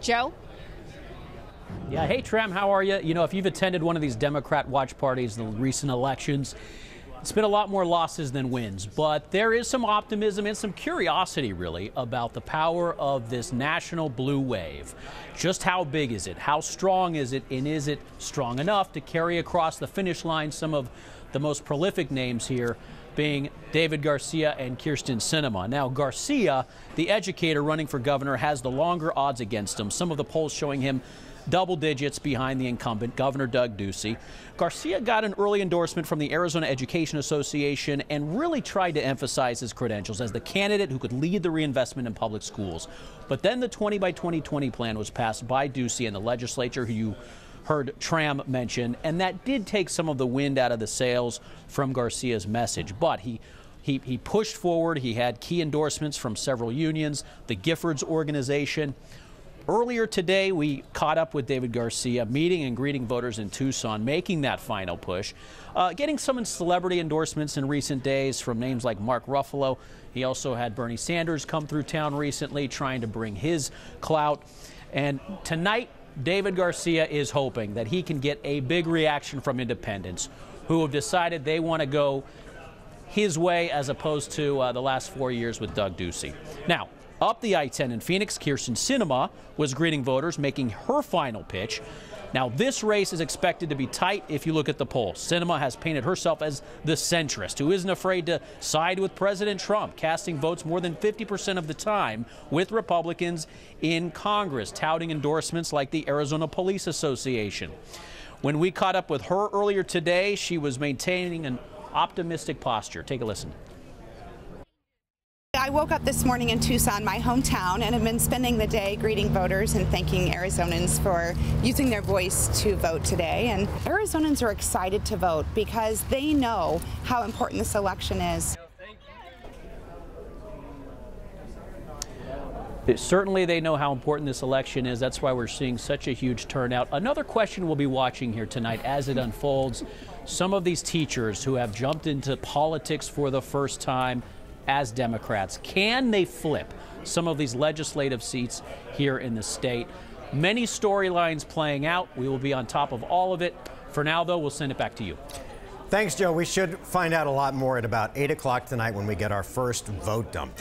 Joe? Yeah, hey Tram, how are you? You know, if you've attended one of these Democrat watch parties in the recent elections, it's been a lot more losses than wins, but there is some optimism and some curiosity, really, about the power of this national blue wave. Just how big is it? How strong is it? And is it strong enough to carry across the finish line some of the most prolific names here, being David Garcia and Kyrsten Sinema? Now, Garcia, the educator running for governor, has the longer odds against him. Some of the polls showing him double digits behind the incumbent, Governor Doug Ducey. Garcia got an early endorsement from the Arizona Education Association and really tried to emphasize his credentials as the candidate who could lead the reinvestment in public schools. But then the 20 by 2020 plan was passed by Ducey and the legislature, who you heard Tram mention, and that did take some of the wind out of the sails from Garcia's message. But he pushed forward. He had key endorsements from several unions, the Giffords organization. Earlier today, we caught up with David Garcia, meeting and greeting voters in Tucson, making that final push, getting some celebrity endorsements in recent days from names like Mark Ruffalo. He also had Bernie Sanders come through town recently, trying to bring his clout. And tonight, David Garcia is hoping that he can get a big reaction from independents who have decided they want to go his way as opposed to the last 4 years with Doug Ducey. Now, up the I-10 in Phoenix, Kyrsten Sinema was greeting voters, making her final pitch. Now, this race is expected to be tight if you look at the polls. Sinema has painted herself as the centrist, who isn't afraid to side with President Trump, casting votes more than 50% of the time with Republicans in Congress, touting endorsements like the Arizona Police Association. When we caught up with her earlier today, she was maintaining an optimistic posture. Take a listen. I woke up this morning in Tucson, my hometown, and have been spending the day greeting voters and thanking Arizonans for using their voice to vote today. And Arizonans are excited to vote because they know how important this election is. Certainly they know how important this election is. That's why we're seeing such a huge turnout. Another question we'll be watching here tonight as it unfolds, some of these teachers who have jumped into politics for the first time as Democrats, can they flip some of these legislative seats here in the state? Many storylines playing out. We will be on top of all of it. For now, though, we'll send it back to you. Thanks, Joe. We should find out a lot more at about 8 o'clock tonight when we get our first vote dump.